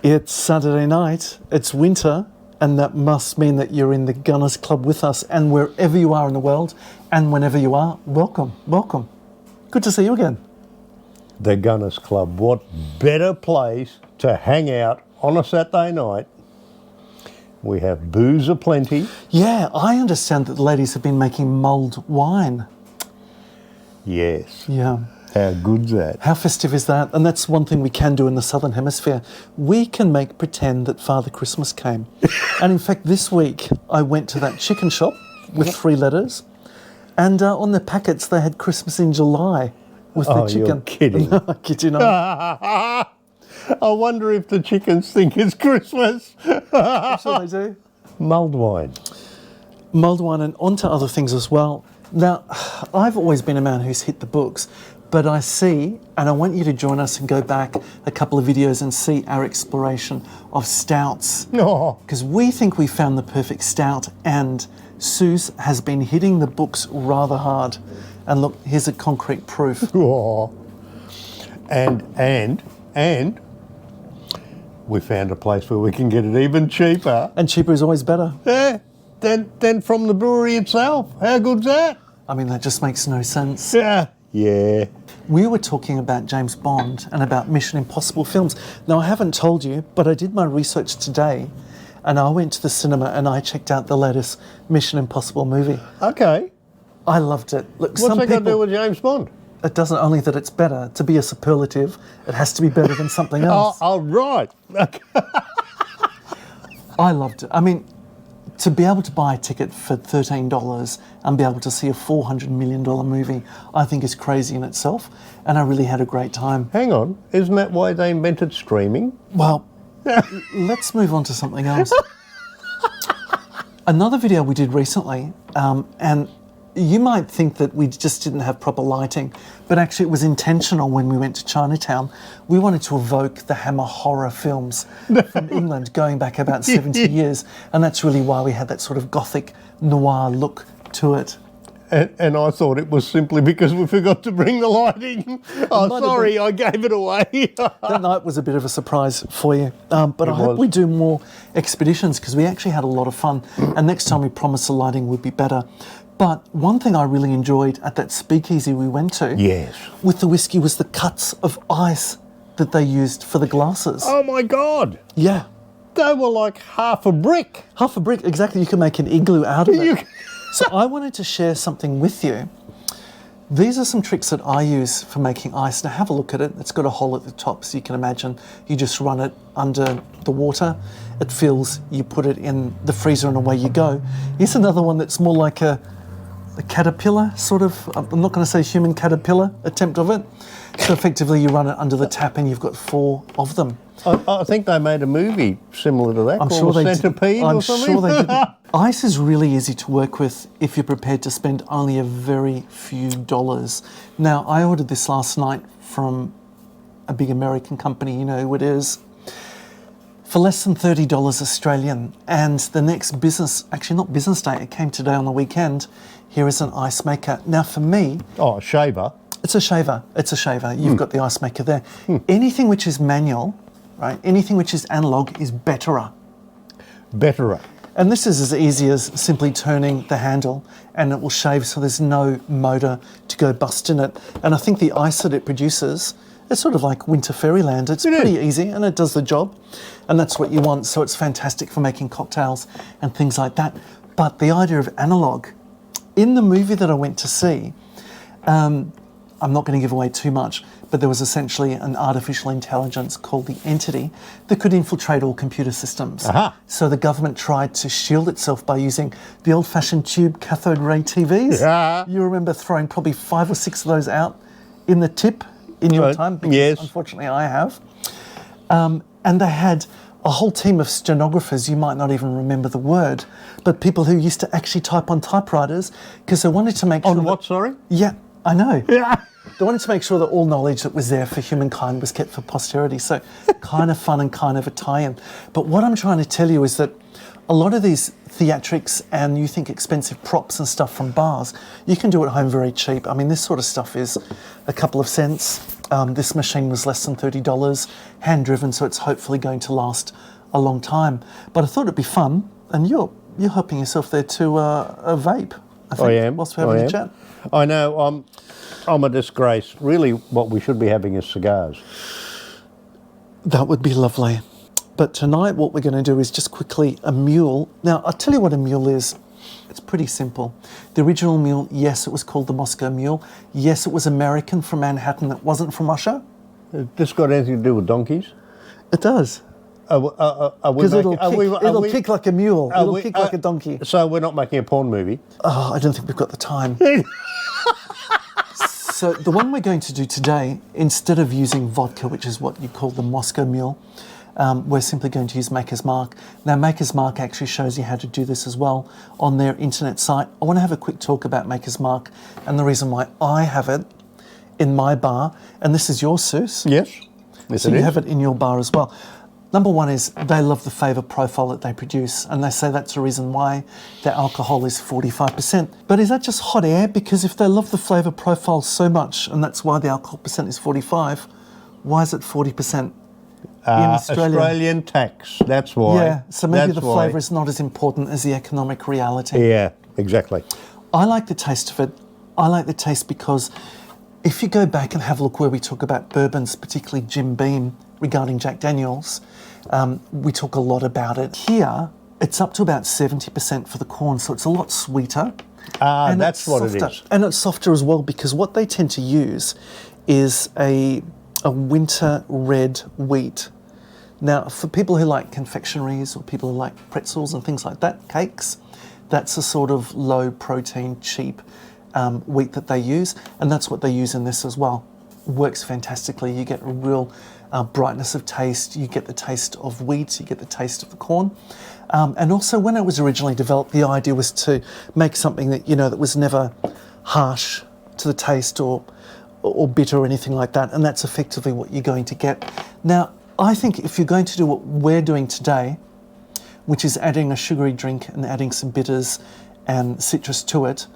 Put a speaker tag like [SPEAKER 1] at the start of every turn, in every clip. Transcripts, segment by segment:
[SPEAKER 1] It's Saturday night, it's winter, and that must mean that you're in the Gunners Club with us, and wherever you are in the world, and whenever you are, welcome, welcome. Good to see you again.
[SPEAKER 2] The Gunners Club, what better place to hang out on a Saturday night? We have booze aplenty.
[SPEAKER 1] Yeah, I understand that the ladies have been making mulled wine.
[SPEAKER 2] Yes.
[SPEAKER 1] Yeah.
[SPEAKER 2] How good's that?
[SPEAKER 1] How festive is that? And that's one thing we can do in the Southern Hemisphere. We can make pretend that Father Christmas came. And in fact, this week I went to that chicken shop with 3 letters, and on the packets they had Christmas in July with the chicken.
[SPEAKER 2] You're kidding.
[SPEAKER 1] No, I kid you not.
[SPEAKER 2] I wonder if the chickens think it's Christmas.
[SPEAKER 1] I'm sure they do.
[SPEAKER 2] Mulled wine.
[SPEAKER 1] Mulled wine, and onto other things as well. Now, I've always been a man who's hit the books, but I see, and I want you to join us and go back a couple of videos and see our exploration of stouts.
[SPEAKER 2] Oh.
[SPEAKER 1] Because we think we found the perfect stout, and Suze has been hitting the books rather hard. And look, here's a concrete proof.
[SPEAKER 2] Oh. And we found a place where we can get it even cheaper.
[SPEAKER 1] And cheaper is always better.
[SPEAKER 2] Yeah, than from the brewery itself. How good's that?
[SPEAKER 1] I mean, that just makes no sense.
[SPEAKER 2] Yeah. Yeah.
[SPEAKER 1] We were talking about James Bond and about Mission Impossible films. Now, I haven't told you, but I did my research today, and I went to the cinema and I checked out the latest Mission Impossible movie.
[SPEAKER 2] Okay.
[SPEAKER 1] I loved it. Look,
[SPEAKER 2] What's that got to do with James Bond?
[SPEAKER 1] It doesn't only that it's better. To be a superlative, it has to be better than something else.
[SPEAKER 2] Oh, right.
[SPEAKER 1] I loved it. I mean, to be able to buy a ticket for $13 and be able to see a $400 million movie, I think is crazy in itself. And I really had a great time.
[SPEAKER 2] Hang on. Isn't that why they invented streaming?
[SPEAKER 1] Well, let's move on to something else. Another video we did recently, and you might think that we just didn't have proper lighting, but actually it was intentional when we went to Chinatown. We wanted to evoke the Hammer horror films from England going back about 70 years, and that's really why we had that sort of gothic noir look to it.
[SPEAKER 2] And I thought it was simply because we forgot to bring the lighting. Oh, sorry, I gave it away.
[SPEAKER 1] That night was a bit of a surprise for you. But I hope we do more expeditions, because we actually had a lot of fun. And next time we promise the lighting would be better. But one thing I really enjoyed at that speakeasy we went to,
[SPEAKER 2] yes,
[SPEAKER 1] with the whiskey, was the cuts of ice that they used for the glasses.
[SPEAKER 2] Oh my God.
[SPEAKER 1] Yeah.
[SPEAKER 2] They were like half a brick.
[SPEAKER 1] Half a brick, exactly. You can make an igloo out of it. So I wanted to share something with you. These are some tricks that I use for making ice. Now have a look at it. It's got a hole at the top, so you can imagine you just run it under the water. It fills, you put it in the freezer, and away you go. Here's another one that's more like a caterpillar, sort of. I'm not going to say human caterpillar attempt of it. So effectively you run it under the tap and you've got 4 of them.
[SPEAKER 2] I think they made a movie similar to that,
[SPEAKER 1] I'm
[SPEAKER 2] called
[SPEAKER 1] sure they
[SPEAKER 2] Centipede
[SPEAKER 1] I'm
[SPEAKER 2] or something.
[SPEAKER 1] sure they did. Ice is really easy to work with if you're prepared to spend only a very few dollars. Now, I ordered this last night from a big American company, you know who it is, for less than $30 Australian. And the next not business day, it came today on the weekend, here is an ice maker. Now for me...
[SPEAKER 2] Oh, a shaver.
[SPEAKER 1] It's a shaver. You've got the ice maker there. Anything which is manual, right, anything which is analog is betterer.
[SPEAKER 2] Betterer.
[SPEAKER 1] And this is as easy as simply turning the handle and it will shave, so there's no motor to go bust in it. And I think the ice that it produces, it's sort of like winter fairyland. It's pretty easy and it does the job. And that's what you want. So it's fantastic for making cocktails and things like that. But the idea of analog, in the movie that I went to see, I'm not going to give away too much, but there was essentially an artificial intelligence called the Entity that could infiltrate all computer systems.
[SPEAKER 2] Aha.
[SPEAKER 1] So the government tried to shield itself by using the old-fashioned tube cathode ray TVs.
[SPEAKER 2] Yeah.
[SPEAKER 1] You remember throwing probably 5 or 6 of those out in the tip in your time? Because
[SPEAKER 2] yes.
[SPEAKER 1] Unfortunately, I have. And they had a whole team of stenographers, you might not even remember the word, but people who used to actually type on typewriters because they wanted to make sure...
[SPEAKER 2] On what, sorry?
[SPEAKER 1] Yeah, I know.
[SPEAKER 2] Yeah.
[SPEAKER 1] They wanted to make sure that all knowledge that was there for humankind was kept for posterity. So kind of fun and kind of a tie-in. But what I'm trying to tell you is that a lot of these theatrics and you think expensive props and stuff from bars, you can do at home very cheap. I mean, this sort of stuff is a couple of cents. This machine was less than $30, hand-driven, so it's hopefully going to last a long time. But I thought it'd be fun, and you're helping yourself there to a vape, I think,
[SPEAKER 2] I am.
[SPEAKER 1] whilst we're having a chat.
[SPEAKER 2] I know, I'm a disgrace. Really, what we should be having is cigars.
[SPEAKER 1] That would be lovely. But tonight what we're going to do is just quickly a mule. Now, I'll tell you what a mule is. It's pretty simple. The original mule, yes, it was called the Moscow Mule. Yes, it was American from Manhattan. It wasn't from Russia.
[SPEAKER 2] This got anything to do with donkeys?
[SPEAKER 1] It does.
[SPEAKER 2] Because
[SPEAKER 1] It'll kick like a mule. It'll kick like a donkey.
[SPEAKER 2] So we're not making a porn movie?
[SPEAKER 1] Oh, I don't think we've got the time. So the one we're going to do today, instead of using vodka, which is what you call the Moscow Mule, we're simply going to use Maker's Mark. Now, Maker's Mark actually shows you how to do this as well on their internet site. I want to have a quick talk about Maker's Mark and the reason why I have it in my bar. And this is your Seuss.
[SPEAKER 2] Yes.
[SPEAKER 1] So you have it in your bar as well. Number one is they love the flavour profile that they produce, and they say that's the reason why their alcohol is 45%. But is that just hot air? Because if they love the flavour profile so much, and that's why the alcohol percent is 45, why is it 40%? In Australia.
[SPEAKER 2] Australian tax, that's why.
[SPEAKER 1] Yeah, so maybe the flavour is not as important as the economic reality.
[SPEAKER 2] Yeah, exactly.
[SPEAKER 1] I like the taste of it. I like the taste because if you go back and have a look where we talk about bourbons, particularly Jim Beam, regarding Jack Daniels, we talk a lot about it. Here, it's up to about 70% for the corn, so it's a lot sweeter.
[SPEAKER 2] And that's what
[SPEAKER 1] softer.
[SPEAKER 2] it is.
[SPEAKER 1] And it's softer as well because what they tend to use is a winter red wheat. Now, for people who like confectionaries or people who like pretzels and things like that, cakes, that's a sort of low protein, cheap wheat that they use, and that's what they use in this as well. Works fantastically. You get a real brightness of taste, you get the taste of wheat, you get the taste of the corn. And also when it was originally developed, the idea was to make something that, that was never harsh to the taste or bitter or anything like that, and that's effectively what you're going to get. Now, I think if you're going to do what we're doing today, which is adding a sugary drink and adding some bitters and citrus to it,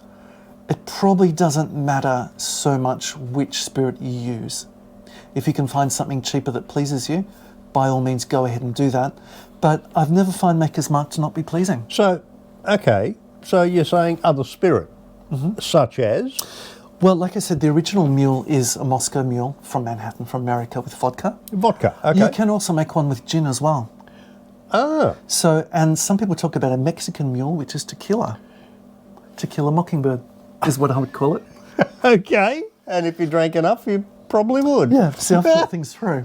[SPEAKER 1] it probably doesn't matter so much which spirit you use. If you can find something cheaper that pleases you, by all means go ahead and do that. But I've never found Maker's Mark to not be pleasing.
[SPEAKER 2] So, okay, so you're saying other spirit, such as?
[SPEAKER 1] Well, like I said, the original mule is a Moscow Mule from Manhattan, from America, with vodka.
[SPEAKER 2] Vodka, okay.
[SPEAKER 1] You can also make one with gin as well.
[SPEAKER 2] Ah.
[SPEAKER 1] So, and some people talk about a Mexican mule, which is tequila. Tequila Mockingbird is what I would call it.
[SPEAKER 2] Okay, and if you drank enough, you probably would.
[SPEAKER 1] Yeah, see, I've thought things through.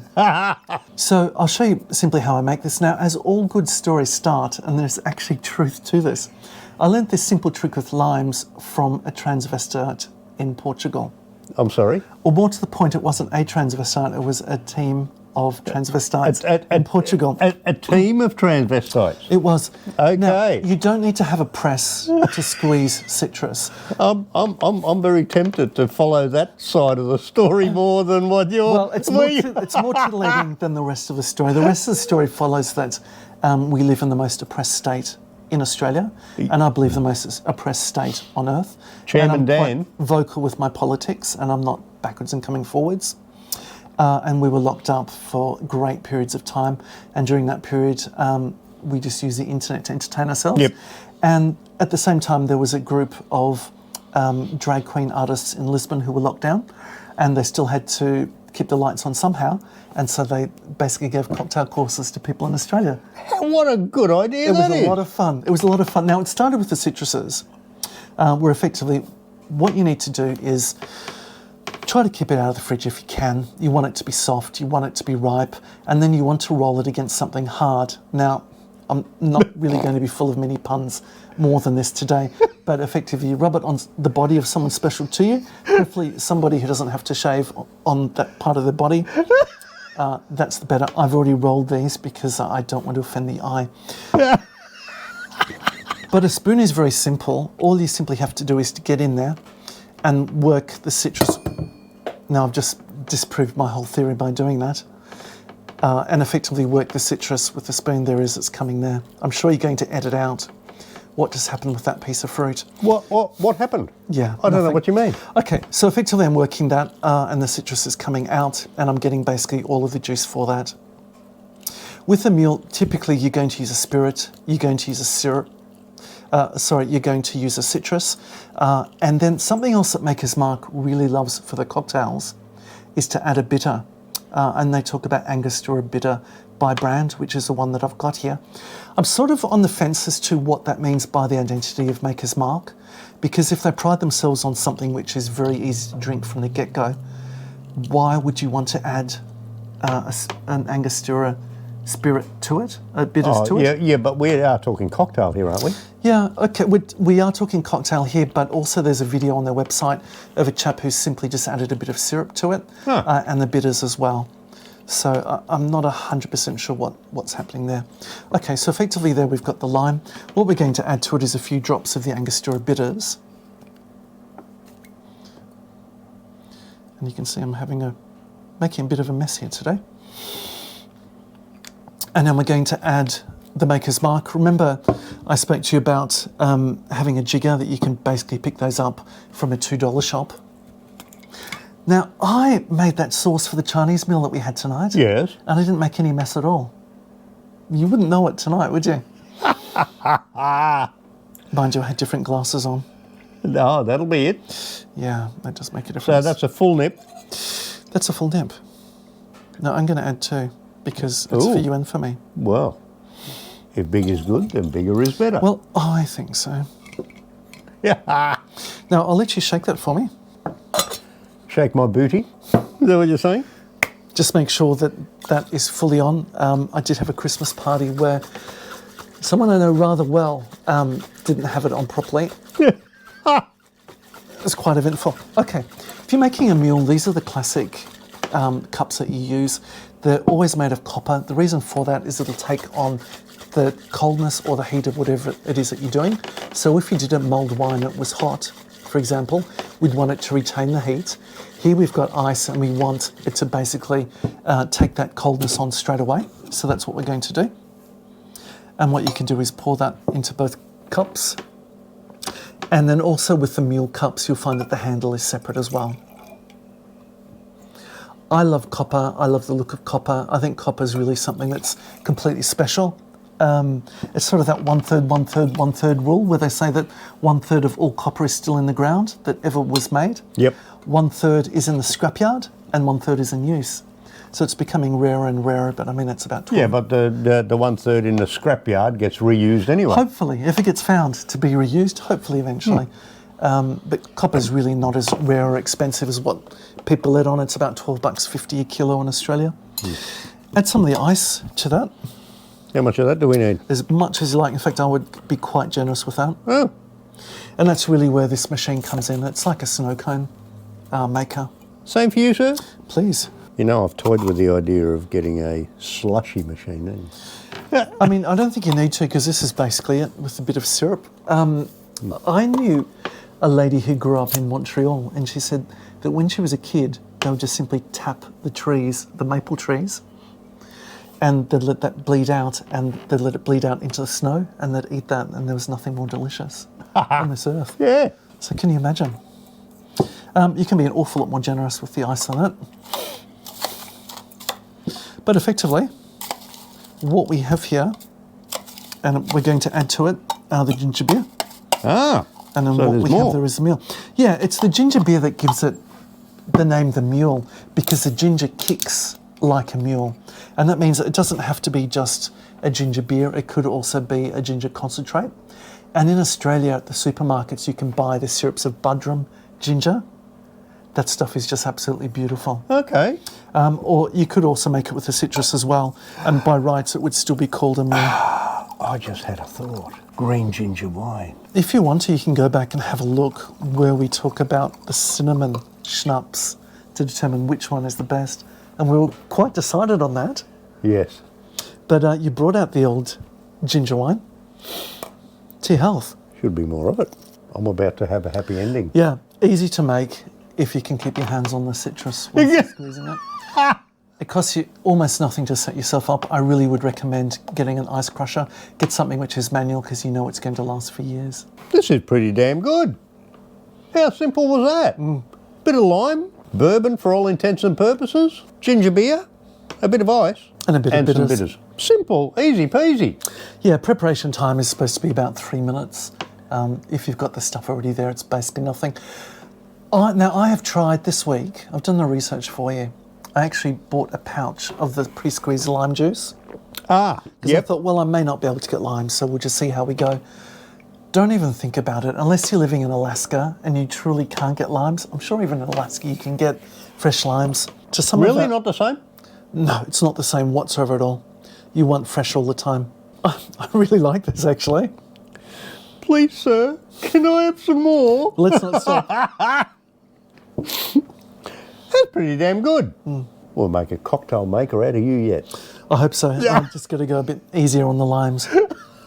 [SPEAKER 1] So I'll show you simply how I make this. Now, as all good stories start, and there's actually truth to this, I learnt this simple trick with limes from a transvestite in Portugal.
[SPEAKER 2] I'm sorry?
[SPEAKER 1] Or more to the point, it wasn't a transvestite, it was a team of transvestites in Portugal.
[SPEAKER 2] A team of transvestites?
[SPEAKER 1] It was.
[SPEAKER 2] Okay.
[SPEAKER 1] Now, you don't need to have a press to squeeze citrus.
[SPEAKER 2] I'm very tempted to follow that side of the story more than what you're...
[SPEAKER 1] Well, it's more titillating than the rest of the story. The rest of the story follows that we live in the most oppressed state in Australia, and I believe the most oppressed state on earth.
[SPEAKER 2] Chairman
[SPEAKER 1] and I'm
[SPEAKER 2] Dan.
[SPEAKER 1] quite vocal with my politics, and I'm not backwards and coming forwards. And we were locked up for great periods of time, and during that period, we just used the internet to entertain ourselves.
[SPEAKER 2] Yep.
[SPEAKER 1] And at the same time, there was a group of drag queen artists in Lisbon who were locked down, and they still had to keep the lights on somehow, and so they basically gave cocktail courses to people in Australia.
[SPEAKER 2] What a good idea
[SPEAKER 1] It was a lot of fun. It was a lot of fun. Now, it started with the citruses, where effectively what you need to do is try to keep it out of the fridge if you can. You want it to be soft, you want it to be ripe, and then you want to roll it against something hard. Now, I'm not really going to be full of mini puns more than this today, but effectively you rub it on the body of someone special to you, hopefully somebody who doesn't have to shave on that part of their body. That's the better. I've already rolled these because I don't want to offend the eye. But a spoon is very simple. All you simply have to do is to get in there and work the citrus. Now, I've just disproved my whole theory by doing that. And effectively work the citrus with the spoon it's coming there. I'm sure you're going to edit out what just happened with that piece of fruit.
[SPEAKER 2] What happened?
[SPEAKER 1] Yeah.
[SPEAKER 2] I don't know
[SPEAKER 1] nothing.
[SPEAKER 2] what you mean.
[SPEAKER 1] Okay, so effectively I'm working that and the citrus is coming out and I'm getting basically all of the juice for that. With a mule, typically you're going to use a spirit, you're going to use a syrup, you're going to use a citrus. And then something else that Maker's Mark really loves for the cocktails is to add a bitter. And they talk about Angostura bitter by brand, which is the one that I've got here. I'm sort of on the fence as to what that means by the identity of Maker's Mark, because if they pride themselves on something which is very easy to drink from the get-go, why would you want to add an Angostura spirit to it, bitters to it?
[SPEAKER 2] Yeah, but we are talking cocktail here, aren't we?
[SPEAKER 1] Yeah, okay, we are talking cocktail here, but also there's a video on their website of a chap who's simply just added a bit of syrup to it, and the bitters as well. So I'm not 100% sure what's happening there. Okay, so effectively there we've got the lime. What we're going to add to it is a few drops of the Angostura bitters. And you can see I'm making a bit of a mess here today. And then we're going to add the Maker's Mark. Remember, I spoke to you about having a jigger that you can basically pick those up from a $2 shop. Now, I made that sauce for the Chinese meal that we had tonight.
[SPEAKER 2] Yes.
[SPEAKER 1] And I didn't make any mess at all. You wouldn't know it tonight, would you? Mind you, I had different glasses on.
[SPEAKER 2] No, that'll be it.
[SPEAKER 1] Yeah, that does make a difference.
[SPEAKER 2] So that's a full nip.
[SPEAKER 1] That's a full nip. No, I'm going to add 2 because it's for you and for me.
[SPEAKER 2] Well, if big is good, then bigger is better.
[SPEAKER 1] Well, I think so.
[SPEAKER 2] Yeah.
[SPEAKER 1] Now, I'll let you shake that for me.
[SPEAKER 2] Shake my booty. Is that what you're saying?
[SPEAKER 1] Just make sure that is fully on. I did have a Christmas party where someone I know rather well didn't have it on properly. It was quite eventful. Okay, if you're making a mule, these are the classic cups that you use. They're always made of copper. The reason for that is it'll take on the coldness or the heat of whatever it is that you're doing. So if you did a mulled wine and it was hot, for example, we'd want it to retain the heat. Here we've got ice and we want it to basically take that coldness on straight away. So that's what we're going to do. And what you can do is pour that into both cups. And then also with the mule cups, you'll find that the handle is separate as well. I love copper. I love the look of copper. I think copper is really something that's completely special. It's sort of that 1/3, 1/3, 1/3 rule where they say that 1/3 of all copper is still in the ground that ever was made.
[SPEAKER 2] Yep.
[SPEAKER 1] 1/3 is in the scrapyard and 1/3 is in use. So it's becoming rarer and rarer, but I mean, it's about 12.
[SPEAKER 2] Yeah, but the 1/3 in the scrapyard gets reused anyway.
[SPEAKER 1] Hopefully, if it gets found to be reused, hopefully eventually. But copper's really not as rare or expensive as what people let on. It's about $12.50 a kilo in Australia. Add some of the ice to that.
[SPEAKER 2] How much of that do we need?
[SPEAKER 1] As much as you like. In fact, I would be quite generous with that.
[SPEAKER 2] Oh.
[SPEAKER 1] And that's really where this machine comes in. It's like a snow cone maker.
[SPEAKER 2] Same for you, sir?
[SPEAKER 1] Please.
[SPEAKER 2] You know, I've toyed with the idea of getting a slushy machine.
[SPEAKER 1] I mean, I don't think you need to because this is basically it with a bit of syrup. I knew a lady who grew up in Montreal and she said that when she was a kid, they would just simply tap the trees, the maple trees, and they'd let that bleed out and they'd let it bleed out into the snow and they'd eat that and there was nothing more delicious on this earth.
[SPEAKER 2] Yeah.
[SPEAKER 1] So can you imagine? You can be an awful lot more generous with the ice on it. But effectively, what we have here, and we're going to add to it the ginger beer.
[SPEAKER 2] Ah,
[SPEAKER 1] and then
[SPEAKER 2] so
[SPEAKER 1] what we
[SPEAKER 2] more.
[SPEAKER 1] have there is the mule. Yeah, it's the ginger beer that gives it the name the mule because the ginger kicks like a mule. And that means that it doesn't have to be just a ginger beer. It could also be a ginger concentrate. And in Australia at the supermarkets, you can buy the syrups of Budrum ginger. That stuff is just absolutely beautiful.
[SPEAKER 2] Okay.
[SPEAKER 1] Or you could also make it with the citrus as well. And by rights, it would still be called a mule.
[SPEAKER 2] I just had a thought. Green ginger wine.
[SPEAKER 1] If you want to, you can go back and have a look where we talk about the cinnamon schnapps to determine which one is the best. And we were quite decided on that.
[SPEAKER 2] Yes.
[SPEAKER 1] But you brought out the old ginger wine. To your health.
[SPEAKER 2] Should be more of it. I'm about to have a happy ending.
[SPEAKER 1] Yeah, easy to make if you can keep your hands on the citrus while squeezing it. It costs you almost nothing to set yourself up. I really would recommend getting an ice crusher. Get something which is manual because you know it's going to last for years.
[SPEAKER 2] This is pretty damn good. How simple was that? Bit of lime, bourbon for all intents and purposes, ginger beer, a bit of ice,
[SPEAKER 1] And a bit of
[SPEAKER 2] some
[SPEAKER 1] bitters.
[SPEAKER 2] bitters. Simple, easy peasy.
[SPEAKER 1] Yeah, preparation time is supposed to be about 3 minutes. If you've got the stuff already there, it's basically nothing. Now, I have tried this week, I've done the research for you. I actually bought a pouch of the pre-squeezed lime juice. Because I thought, well, I may not be able to get limes, so we'll just see how we go. Don't even think about it. Unless you're living in Alaska and you truly can't get limes, I'm sure even in Alaska you can get fresh limes. Just some
[SPEAKER 2] Really not the same?
[SPEAKER 1] No, it's not the same whatsoever at all. You want fresh all the time. I really like this, actually.
[SPEAKER 2] Please, sir, can I have some more?
[SPEAKER 1] Let's not stop.
[SPEAKER 2] That's pretty damn good. We'll make a cocktail maker out of you yet.
[SPEAKER 1] I hope so. I'm just going to go a bit easier on the limes.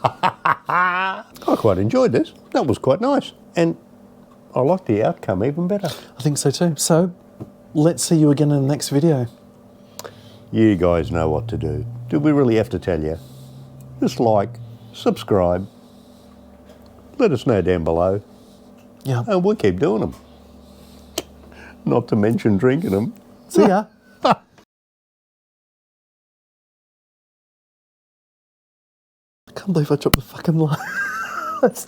[SPEAKER 2] I quite enjoyed this. That was quite nice. And I like the outcome even better.
[SPEAKER 1] I think so too. So, let's see you again in the next video.
[SPEAKER 2] You guys know what to do. Do we really have to tell you? Just like, subscribe, let us know down below,
[SPEAKER 1] Yeah.
[SPEAKER 2] and we'll keep doing them. Not to mention drinking them.
[SPEAKER 1] See ya. I can't believe I dropped the fucking lime.